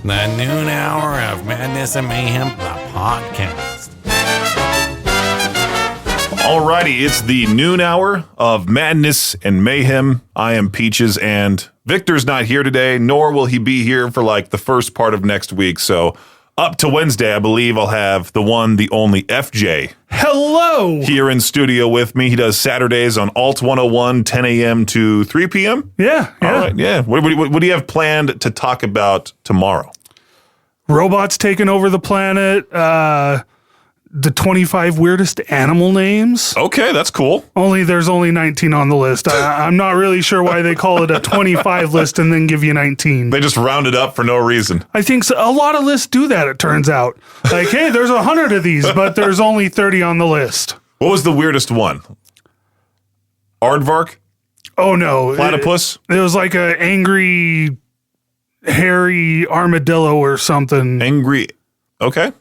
The noon hour of Madness and Mayhem, the podcast. Alrighty, it's the noon hour of Madness and Mayhem. I am Peaches, and Victor's not here today, nor will he be here for like the first part of next week. So up to Wednesday, I believe I'll have the one, the only FJ. Hello! Here in studio with me. He does Saturdays on Alt 101, 10 a.m. to 3 p.m. Yeah. All right, yeah. What do you have planned to talk about tomorrow? Robots taking over the planet. The 25 weirdest animal names. Okay, that's cool. There's only 19 on the list. I'm not really sure why they call it a 25 list and then give you 19. They just round it up for no reason. I think a lot of lists do that, it turns out. Like, hey, there's 100 of these, but there's only 30 on the list. What was the weirdest one? Aardvark? Oh, no. Platypus? It was like a angry, hairy armadillo or something. Angry. Okay.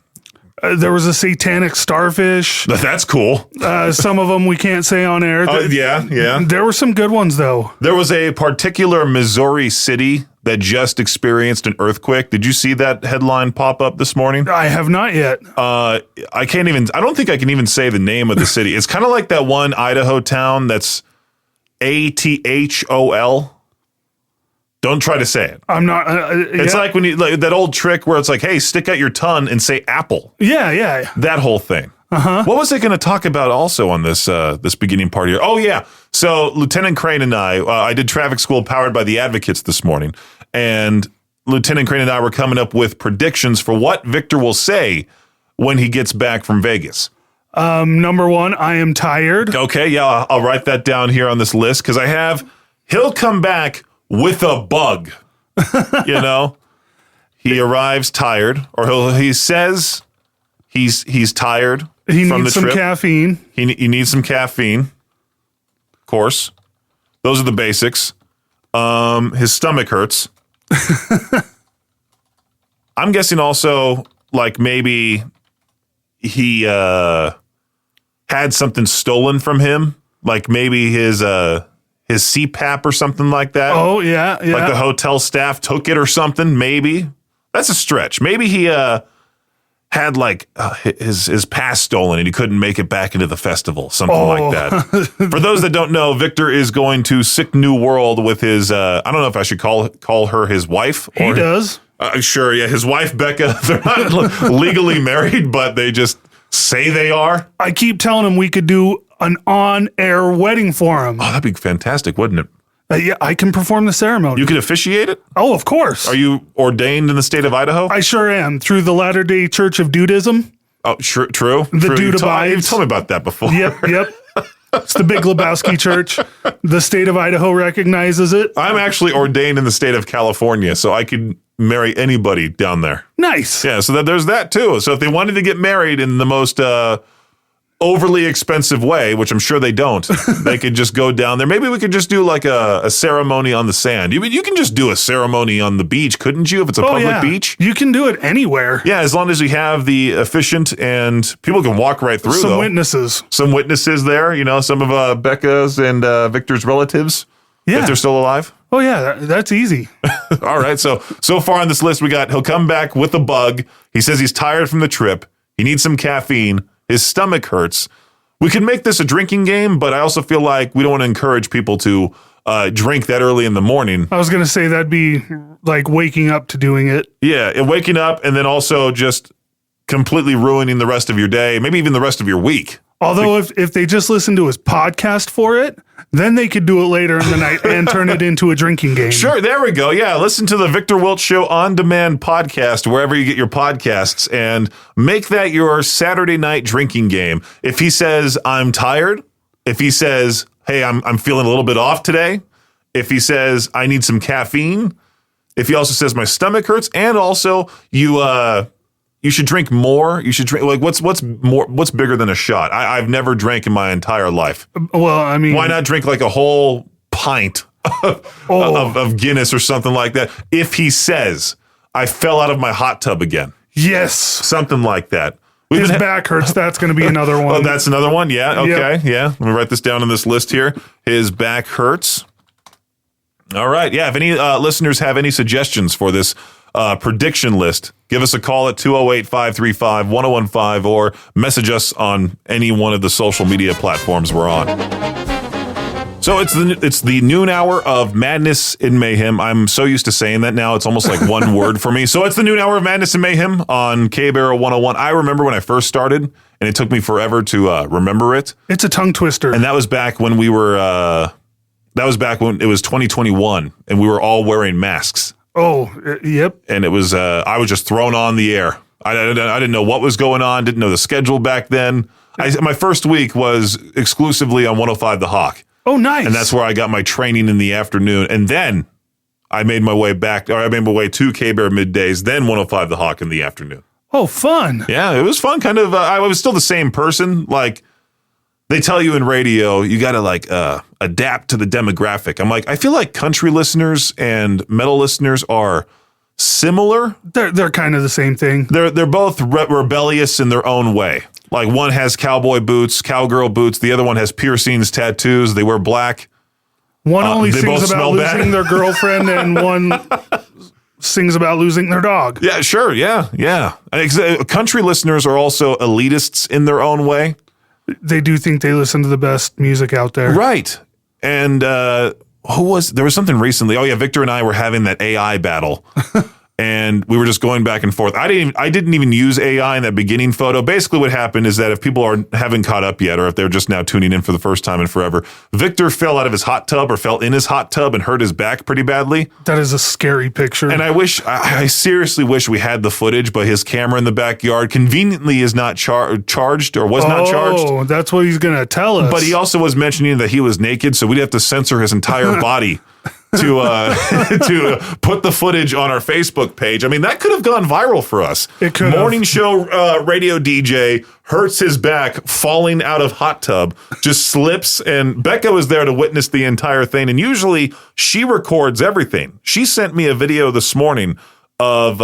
There was a satanic starfish. That's cool. Some of them we can't say on air. Yeah. There were some good ones, though. There was a particular Missouri city that just experienced an earthquake. Did you see that headline pop up this morning? I have not yet. I don't think I can even say the name of the city. It's kind of like that one Idaho town that's ATHOL. Don't try to say it. I'm not. It's like when you like that old trick where it's like, hey, stick out your tongue and say apple. Yeah. That whole thing. What was I going to talk about also on this this beginning part here? Oh, yeah. So Lieutenant Crane and I did traffic school powered by the advocates this morning. And Lieutenant Crane and I were coming up with predictions for what Victor will say when he gets back from Vegas. Number one, I am tired. Okay, yeah, I'll write that down here on this list because he'll come back with a bug. You know, he arrives tired, or he says he's tired. He from needs the some trip. caffeine. He needs some caffeine. Of course, those are the basics. His stomach hurts. I'm guessing also like maybe he had something stolen from him, like maybe his CPAP or something like that. Oh, yeah. Like the hotel staff took it or something, maybe. That's a stretch. Maybe he had like his pass stolen and he couldn't make it back into the festival, something like that. For those that don't know, Victor is going to Sick New World with his, I don't know if I should call her his wife. He does. Sure, yeah. His wife, Becca, they're not legally married, but they just say they are. I keep telling him we could do an on-air wedding for him. Oh, that'd be fantastic, wouldn't it? Yeah, I can perform the ceremony. You could officiate it? Oh, of course. Are you ordained in the state of Idaho? I sure am, through the Latter-day Church of Dudism. Oh, true. The Dude abides. You've told me about that before. Yep. It's the Big Lebowski Church. The state of Idaho recognizes it. I'm actually ordained in the state of California, so I could marry anybody down there. Nice. Yeah, so there's that too. So if they wanted to get married in the most overly expensive way, which I'm sure they don't, they could just go down there. Maybe we could just do like a ceremony on the sand. You can just do a ceremony on the beach, couldn't you, if it's a public beach? You can do it anywhere. Yeah, as long as we have the efficient and people can walk right through, Some witnesses. Some witnesses there, some of Becca's and Victor's relatives, if they're still alive. Oh, yeah, that's easy. All right, so far on this list, he'll come back with a bug. He says he's tired from the trip. He needs some caffeine. His stomach hurts. We could make this a drinking game, but I also feel like we don't want to encourage people to drink that early in the morning. I was going to say that'd be like waking up to doing it. Yeah, and waking up and then also just completely ruining the rest of your day, maybe even the rest of your week. Although if they just listen to his podcast for it, then they could do it later in the night and turn it into a drinking game. Sure, there we go. Yeah, listen to the Viktor Wilt Show on-demand podcast, wherever you get your podcasts, and make that your Saturday night drinking game. If he says, I'm tired, if he says, hey, I'm feeling a little bit off today, if he says, I need some caffeine, if he also says, my stomach hurts, and also you should drink more. You should drink what's bigger than a shot? I've never drank in my entire life. Well, I mean, why not drink like a whole pint of Guinness or something like that? If he says, I fell out of my hot tub again. Yes. Something like that. His back hurts. That's going to be another one. Oh, that's another one? Yeah. Okay. Yep. Yeah. Let me write this down on this list here. His back hurts. All right. Yeah. If any listeners have any suggestions for this prediction list, give us a call at 208-535-1015 or message us on any one of the social media platforms we're on. So it's the noon hour of Madness and Mayhem. I'm so used to saying that now, it's almost like one word for me. So it's the noon hour of Madness and Mayhem on K-Barrel 101. I remember when I first started, and it took me forever to remember it. It's a tongue twister. And that was back when it was 2021, and we were all wearing masks. Oh, yep. And it was, I was just thrown on the air. I didn't know what was going on, didn't know the schedule back then. My first week was exclusively on 105 The Hawk. Oh, nice. And that's where I got my training in the afternoon. And then I made my way to K-Bear middays, then 105 The Hawk in the afternoon. Oh, fun. Yeah, it was fun. Kind of, I was still the same person. Like, they tell you in radio, you got to adapt to the demographic. I'm like, I feel like country listeners and metal listeners are similar. They're kind of the same thing. They're both rebellious in their own way. Like, one has cowboy boots, cowgirl boots. The other one has piercings, tattoos. They wear black. One only sings about losing their girlfriend, and one sings about losing their dog. Yeah, sure. Yeah. Country listeners are also elitists in their own way. They do think they listen to the best music out there. Right. And there was something recently. Oh, yeah, Victor and I were having that AI battle. And we were just going back and forth. I didn't even use AI in that beginning photo. Basically, what happened is that if people haven't caught up yet, or if they're just now tuning in for the first time in forever, Victor fell out of his hot tub or fell in his hot tub and hurt his back pretty badly. That is a scary picture. And I seriously wish we had the footage, but his camera in the backyard conveniently is not charged or was not charged. Oh, that's what he's going to tell us. But he also was mentioning that he was naked, so we'd have to censor his entire body to put the footage on our Facebook page. I mean, that could have gone viral for us. It could. Morning show radio DJ hurts his back falling out of hot tub, just slips, and Becca was there to witness the entire thing. And usually she records everything. She sent me a video this morning of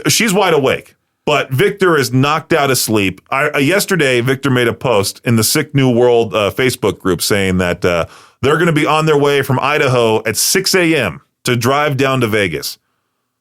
she's wide awake. But Victor is knocked out of sleep. Yesterday, Victor made a post in the Sick New World Facebook group saying that they're going to be on their way from Idaho at 6 a.m. to drive down to Vegas.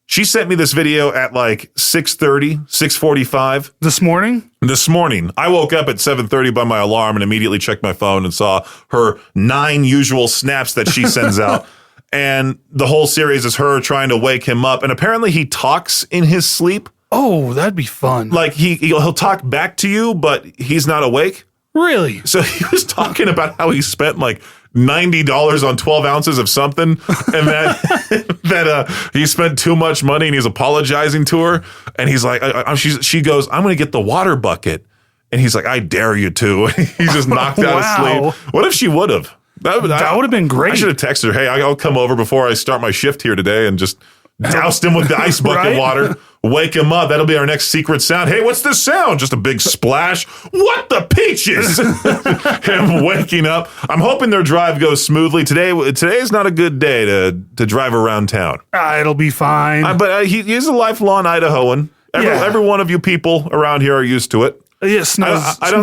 She sent me this video at like 6:30, 6:45. This morning? This morning. I woke up at 7:30 by my alarm and immediately checked my phone and saw her 9 usual snaps that she sends out. And the whole series is her trying to wake him up. And apparently he talks in his sleep. Oh, that'd be fun. Like he'll talk back to you, but he's not awake. Really? So he was talking about how he spent like $90 on 12 ounces of something, and that he spent too much money, and he's apologizing to her. And he's like, she goes, "I'm going to get the water bucket," and he's like, "I dare you to." He's just knocked out of sleep. What if she would have? That would have been great. I should have texted her, "Hey, I'll come over before I start my shift here today," and just doused him with the ice bucket water. Wake him up. That'll be our next secret sound. Hey, what's this sound? Just a big splash. What the peaches? Him waking up. I'm hoping their drive goes smoothly. Today is not a good day to drive around town. It'll be fine. But he's a lifelong Idahoan. Every one of you people around here are used to it. Yeah,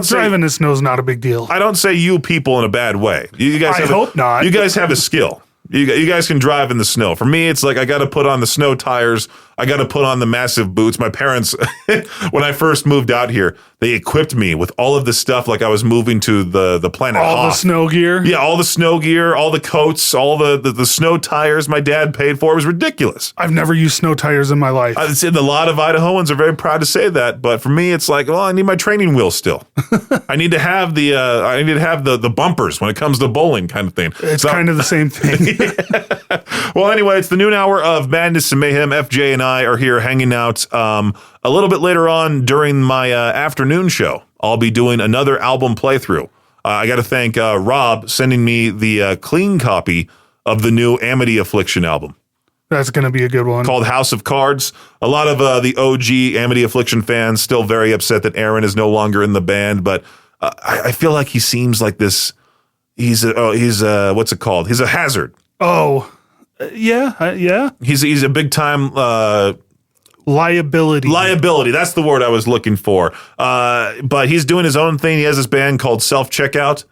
driving in snow is not a big deal. I don't say you people in a bad way. You guys hope not. You guys have a skill. You guys can drive in the snow. For me, it's like I got to put on the snow tires. I got to put on the massive boots. My parents, when I first moved out here, they equipped me with all of this stuff like I was moving to the planet Hoth. All the snow gear? Yeah, all the snow gear, all the coats, all the snow tires my dad paid for. It was ridiculous. I've never used snow tires in my life. I'd say a lot of Idahoans are very proud to say that, but for me, it's like, well, I need my training wheels still. I need to have the bumpers when it comes to bowling kind of thing. It's kind of the same thing. Well, anyway, it's the noon hour of Madness and Mayhem. FJ and I are here hanging out. A little bit later on during my afternoon show, I'll be doing another album playthrough. I got to thank Rob sending me the clean copy of the new Amity Affliction album. That's going to be a good one. Called House of Cards. A lot of the OG Amity Affliction fans still very upset that Aaron is no longer in the band, but I feel like he seems like this. He's what's it called? He's a hazard. Oh, yeah. He's a big time liability. Liability. That's the word I was looking for. But he's doing his own thing. He has this band called Self Checkout,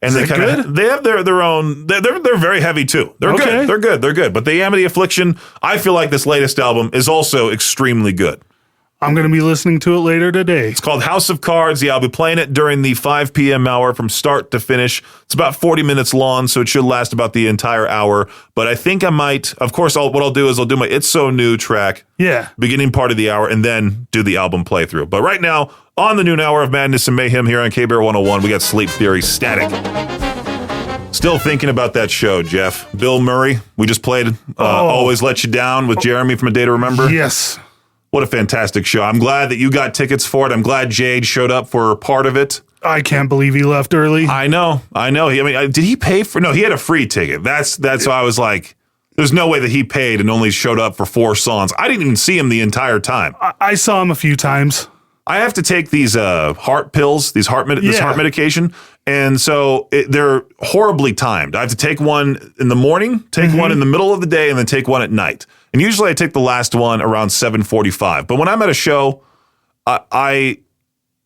And Is that they have their own. They're very heavy too. They're Okay. good. They're good. But the Amity Affliction, I feel like this latest album is also extremely good. I'm going to be listening to it later today. It's called House of Cards. Yeah, I'll be playing it during the 5 p.m. hour from start to finish. It's about 40 minutes long, so it should last about the entire hour. But I think I might. Of course, what I'll do is I'll do my It's So New track. Yeah. Beginning part of the hour, and then do the album playthrough. But right now, on the noon hour of Madness and Mayhem here on KBR 101, we got Sleep Theory Static. Still thinking about that show, Jeff. Bill Murray, we just played Always Let You Down with Jeremy from A Day to Remember. Yes. What a fantastic show. I'm glad that you got tickets for it. I'm glad Jade showed up for part of it. I can't believe he left early. I know. Did he pay for? No, he had a free ticket. That's why I was like, there's no way that he paid and only showed up for 4 songs. I didn't even see him the entire time. I saw him a few times. I have to take these heart pills, this heart medication, and so they're horribly timed. I have to take one in the morning, take one in the middle of the day, and then take one at night. And usually I take the last one around 7:45. But when I'm at a show,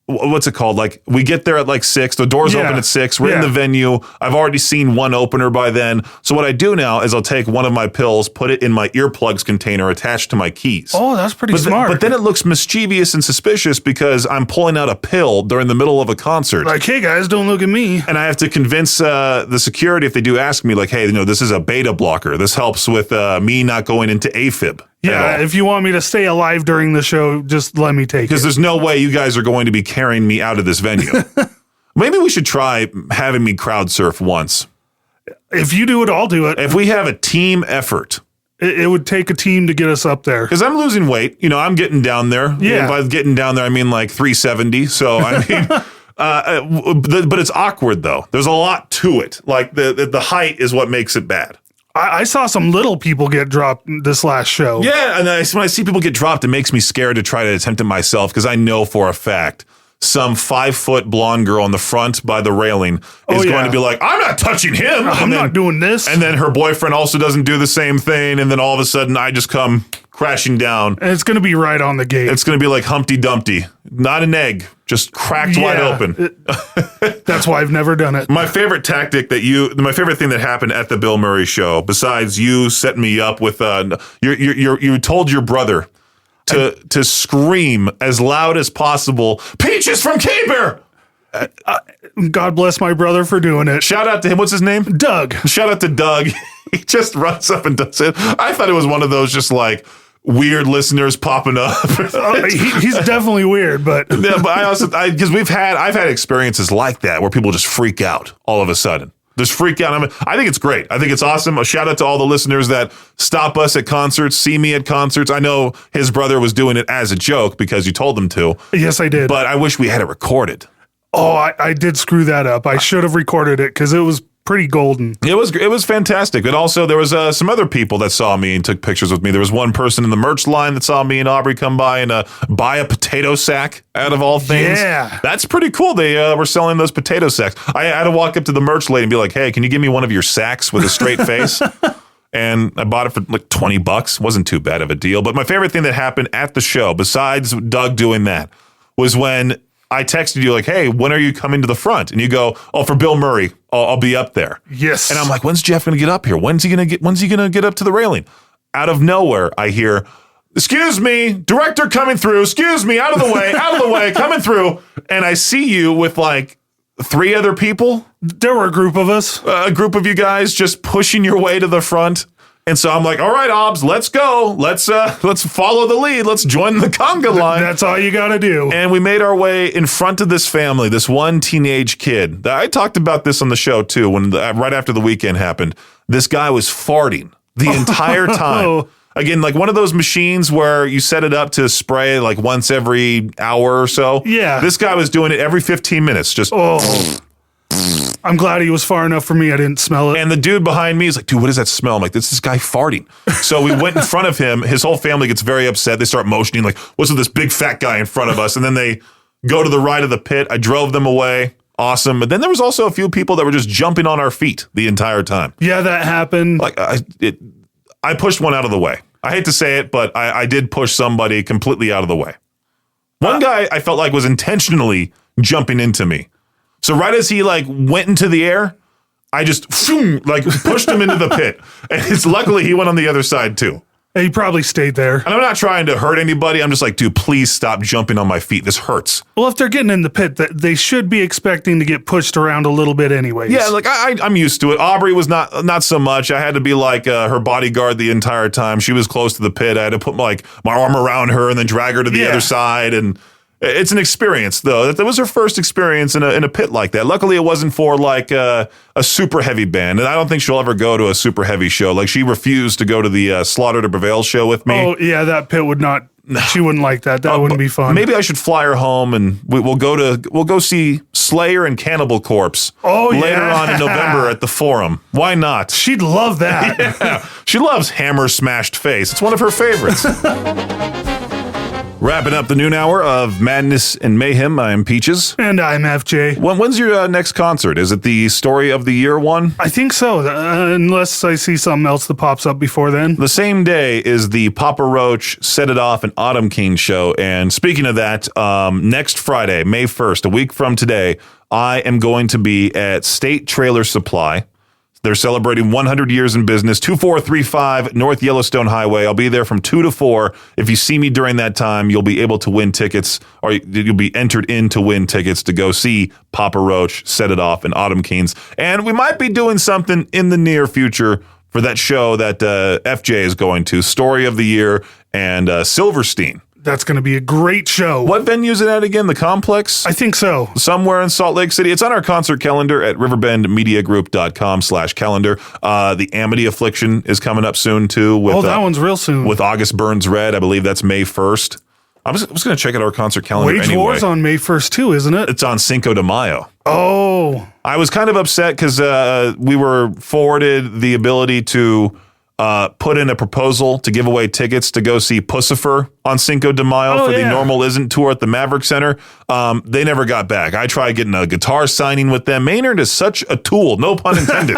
what's it called? Like, we get there at like 6. The doors open at 6. We're in the venue. I've already seen one opener by then. So what I do now is I'll take one of my pills, put it in my earplugs container attached to my keys. Oh, that's pretty smart. But then it looks mischievous and suspicious because I'm pulling out a pill during the middle of a concert. Like, hey guys, don't look at me. And I have to convince the security, if they do ask me, like, hey, this is a beta blocker. This helps with me not going into AFib. Yeah, if you want me to stay alive during the show, just let me take it. Because there's no way you guys are going to be carrying me out of this venue. Maybe we should try having me crowd surf once. If you do it, I'll do it. If we have a team effort. It would take a team to get us up there. Because I'm losing weight. I'm getting down there. Yeah. And by getting down there, I mean like 370. So, I mean... but it's awkward, though. There's a lot to it. Like, the height is what makes it bad. I saw some little people get dropped this last show. Yeah, and when I see people get dropped, it makes me scared to try to attempt it myself because I know for a fact some 5-foot blonde girl in the front by the railing is going to be like, I'm not touching him. I'm not doing this. And then her boyfriend also doesn't do the same thing. And then all of a sudden I just come crashing down. And it's going to be right on the gate. It's going to be like Humpty Dumpty. Not an egg, just cracked wide open. That's why I've never done it. My favorite tactic my favorite thing that happened at the Bill Murray show, besides you setting me up with, you told your brother to scream as loud as possible, Peaches from K-Bear! God bless my brother for doing it. Shout out to him. What's his name? Doug. Shout out to Doug. He just runs up and does it. I thought it was one of those just like weird listeners popping up. He's definitely weird, but yeah, but because I've had experiences like that where people just freak out all of a sudden. Just freak out. I think it's great. I think it's awesome. A shout out to all the listeners that stop us at concerts, see me at concerts. I know his brother was doing it as a joke because you told him to. Yes, I did. But I wish we had it recorded. Oh, I did screw that up. I should have recorded it because it was pretty golden. It was fantastic. And also there was some other people that saw me and took pictures with me. There was one person in the merch line that saw me and Aubrey come by and buy a potato sack out of all things. Yeah. That's pretty cool. They were selling those potato sacks. I had to walk up to the merch lady and be like, hey, can you give me one of your sacks with a straight face? And I bought it for like $20. Wasn't too bad of a deal. But my favorite thing that happened at the show, besides Doug doing that, was when I texted you like, hey, when are you coming to the front? And you go, oh, for Bill Murray, I'll be up there. Yes. And I'm like, when's Jeff going to get up here? When's he going to get up to the railing? Out of nowhere, I hear, excuse me, director coming through. Excuse me, out of the way, coming through. And I see you with like 3 other people. There were a group of us. A group of you guys just pushing your way to the front. And so I'm like, all right, Obs, let's go. Let's follow the lead. Let's join the conga line. That's all you got to do. And we made our way in front of this family, this one teenage kid. I talked about this on the show, too, when right after the weekend happened. This guy was farting the entire time. Again, like one of those machines where you set it up to spray like once every hour or so. Yeah. This guy was doing it every 15 minutes. Just... I'm glad he was far enough for me. I didn't smell it. And the dude behind me is like, dude, what does that smell? I'm like, this guy farting. So we went in front of him. His whole family gets very upset. They start motioning like, what's with this big fat guy in front of us? And then they go to the right of the pit. I drove them away. Awesome. But then there was also a few people that were just jumping on our feet the entire time. Yeah, that happened. Like I pushed one out of the way. I hate to say it, but I did push somebody completely out of the way. One guy I felt like was intentionally jumping into me. So right as he like went into the air, I just like pushed him into the pit. And it's luckily he went on the other side too. He probably stayed there. And I'm not trying to hurt anybody. I'm just like, dude, please stop jumping on my feet. This hurts. Well, if they're getting in the pit, they should be expecting to get pushed around a little bit anyways. Yeah, like I'm used to it. Aubrey was not so much. I had to be like her bodyguard the entire time. She was close to the pit. I had to put my arm around her and then drag her to the other side. And it's an experience, though. That was her first experience in a pit like that. Luckily, it wasn't for like a super heavy band, and I don't think she'll ever go to a super heavy show. Like she refused to go to the Slaughter to Prevail show with me. Oh yeah, that pit would not. She wouldn't like that. That wouldn't be fun. Maybe I should fly her home, and we'll go see Slayer and Cannibal Corpse. Later on in November at the Forum. Why not? She'd love that. Yeah. She loves Hammer Smashed Face. It's one of her favorites. Wrapping up the noon hour of Madness and Mayhem, I'm Peaches. And I'm FJ. When's your next concert? Is it the Story of the Year one? I think so, unless I see something else that pops up before then. The same day is the Papa Roach, Set It Off, and Autumn King show. And speaking of that, next Friday, May 1st, a week from today, I am going to be at State Trailer Supply. They're celebrating 100 years in business, 2435 North Yellowstone Highway. I'll be there from 2 to 4. If you see me during that time, you'll be able to win tickets, or you'll be entered in to win tickets to go see Papa Roach, Set It Off, and Autumn Kings. And we might be doing something in the near future for that show that FJ is going to, Story of the Year and Silverstein. That's going to be a great show. What venue is it at again? The Complex? I think so. Somewhere in Salt Lake City. It's on our concert calendar at riverbendmediagroup.com/calendar. The Amity Affliction is coming up soon, too. That one's real soon. With August Burns Red. I believe that's May 1st. I was going to check out our concert calendar Wage anyway. War's on May 1st, too, isn't it? It's on Cinco de Mayo. Oh. I was kind of upset because we were forwarded the ability to put in a proposal to give away tickets to go see Pussifer on Cinco de Mayo the Normal Isn't tour at the Maverick Center. They never got back. I tried getting a guitar signing with them. Maynard is such a tool, no pun intended.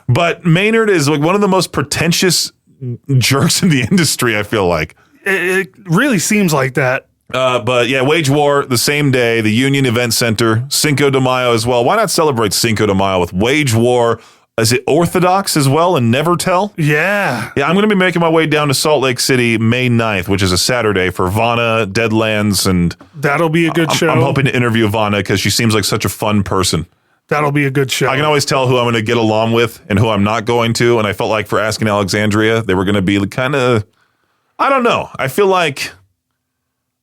But Maynard is like one of the most pretentious jerks in the industry, I feel like. It really seems like that. But yeah, Wage War, the same day, the Union Event Center, Cinco de Mayo as well. Why not celebrate Cinco de Mayo with Wage War? Is it Orthodox as well and Never Tell? Yeah. Yeah, I'm going to be making my way down to Salt Lake City May 9th, which is a Saturday, for Vana, Deadlands, and... That'll be a good show. I'm hoping to interview Vana because she seems like such a fun person. That'll be a good show. I can always tell who I'm going to get along with and who I'm not going to, and I felt like for Asking Alexandria, they were going to be kind of... I don't know. I feel like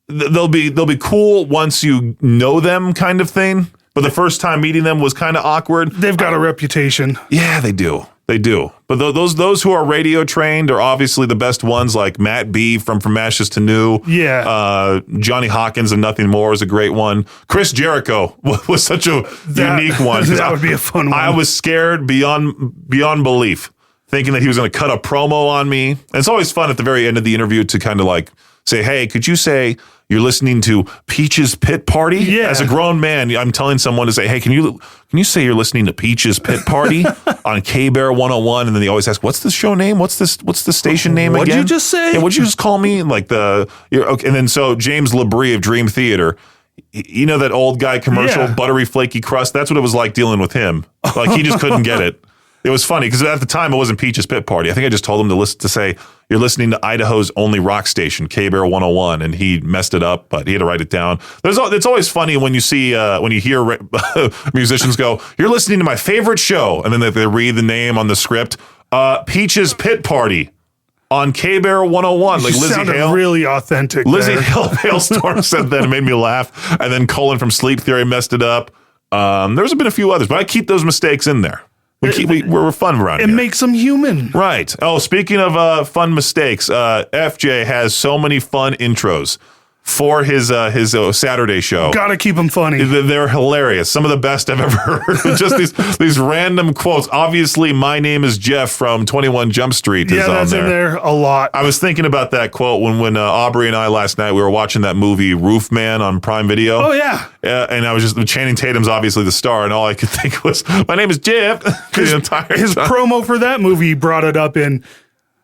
they'll be cool once you know them kind of thing. But the first time meeting them was kind of awkward. They've got a reputation. Yeah, they do. They do. But those who are radio trained are obviously the best ones, like Matt B from Ashes to New. Yeah. Johnny Hawkins and Nothing More is a great one. Chris Jericho was such a unique one. That would be a fun one. I was scared beyond belief, thinking that he was going to cut a promo on me. And it's always fun at the very end of the interview to kind of like say, hey, could you say you're listening to Peach's Pit Party? Yeah. As a grown man, I'm telling someone to say, hey, can you say you're listening to Peach's Pit Party on K-Bear 101? And then they always ask, what's the show name? What's the station name What'd again? you just say? Yeah, what'd you just call me? Like okay. And then so James Labrie of Dream Theater, you know that old guy commercial, buttery flaky crust? That's what it was like dealing with him. Like he just couldn't get it. It was funny because at the time it wasn't Peach's Pit Party. I think I just told him to say you're listening to Idaho's only rock station, K-Bear 101, and he messed it up, but he had to write it down. It's always funny when you see when you hear musicians go, "You're listening to my favorite show," and then they read the name on the script, Peach's Pit Party on K-Bear 101. Like Lizzie Hale, really authentic. Lizzie Hale Hailstorm said that and made me laugh, and then Colin from Sleep Theory messed it up. There's been a few others, but I keep those mistakes in there. We're fun around here. It makes them human. Right. Oh, speaking of fun mistakes, FJ has so many fun intros for his Saturday show. Gotta keep them funny. They're hilarious. Some of the best I've ever heard. Just these random quotes. Obviously, my name is Jeff from 21 Jump Street is on there. Yeah, that's in there a lot. I was thinking about that quote when Aubrey and I last night, we were watching that movie Roof Man on Prime Video. Oh, yeah. And I was just, Channing Tatum's obviously the star, and all I could think was, my name is Jeff. His promo for that movie brought it up in...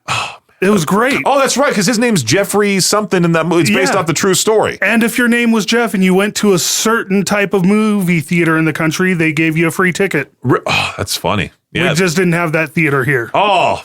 Oh, man. It was great. Oh, that's right, because his name's Jeffrey something in that movie. It's based Yeah. off the true story. And if your name was Jeff and you went to a certain type of movie theater in the country, they gave you a free ticket. Oh, that's funny. Yeah. We just didn't have that theater here. Oh,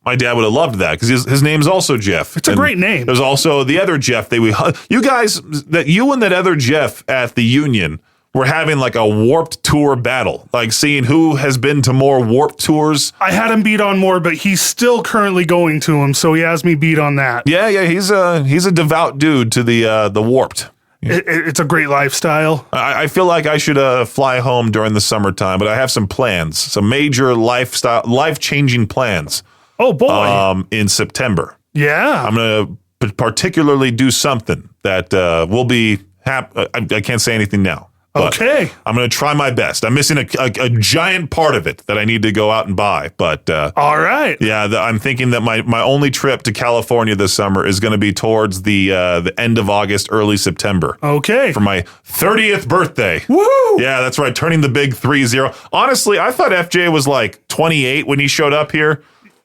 my dad would have loved that because his name's also Jeff. It's a great name. There's also the other Jeff. You guys, you and that other Jeff at the Union were having like a Warped Tour battle, like seeing who has been to more Warped Tours. I had him beat on more, but he's still currently going to him, so he has me beat on that. Yeah, he's a devout dude to the Warped. It's a great lifestyle. I feel like I should fly home during the summertime, but I have some plans, some major life-changing plans. Oh boy! In September, Yeah, I'm gonna particularly do something that will be I can't say anything now. But okay. I'm going to try my best. I'm missing a giant part of it that I need to go out and buy. But All right. yeah, I'm thinking that my only trip to California this summer is going to be towards the end of August, early September. Okay. For my 30th birthday. Woo! Yeah, that's right. Turning the big 30. Honestly, I thought FJ was like 28 when he showed up here.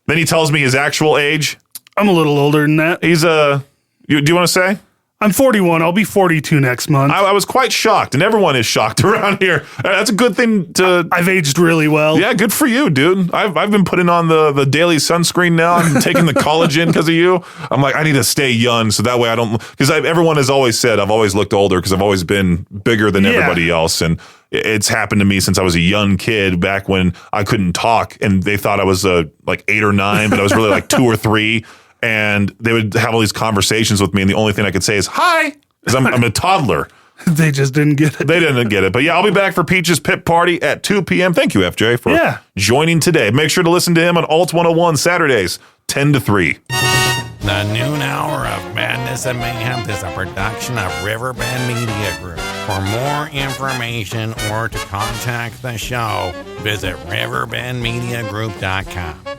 Then he tells me his actual age. I'm a little older than that. He's do you want to say? I'm 41. I'll be 42 next month. I was quite shocked, and everyone is shocked around here. That's a good thing to. I've aged really well. Yeah, good for you, dude. I've been putting on the daily sunscreen now. I'm taking the collagen because of you. I'm like, I need to stay young so that way I don't. Because everyone has always said I've always looked older because I've always been bigger than everybody else, and it's happened to me since I was a young kid back when I couldn't talk, and they thought I was like 8 or 9, but I was really like 2 or 3. And they would have all these conversations with me, and the only thing I could say is hi, because I'm a toddler. They just didn't get it. They didn't get it. But yeah, I'll be back for Peach's Pit Party at 2 p.m. Thank you, FJ, for joining today. Make sure to listen to him on Alt 101 Saturdays, 10 to 3. The noon hour of Madness and Mayhem is a production of Riverbend Media Group. For more information or to contact the show, visit riverbendmediagroup.com.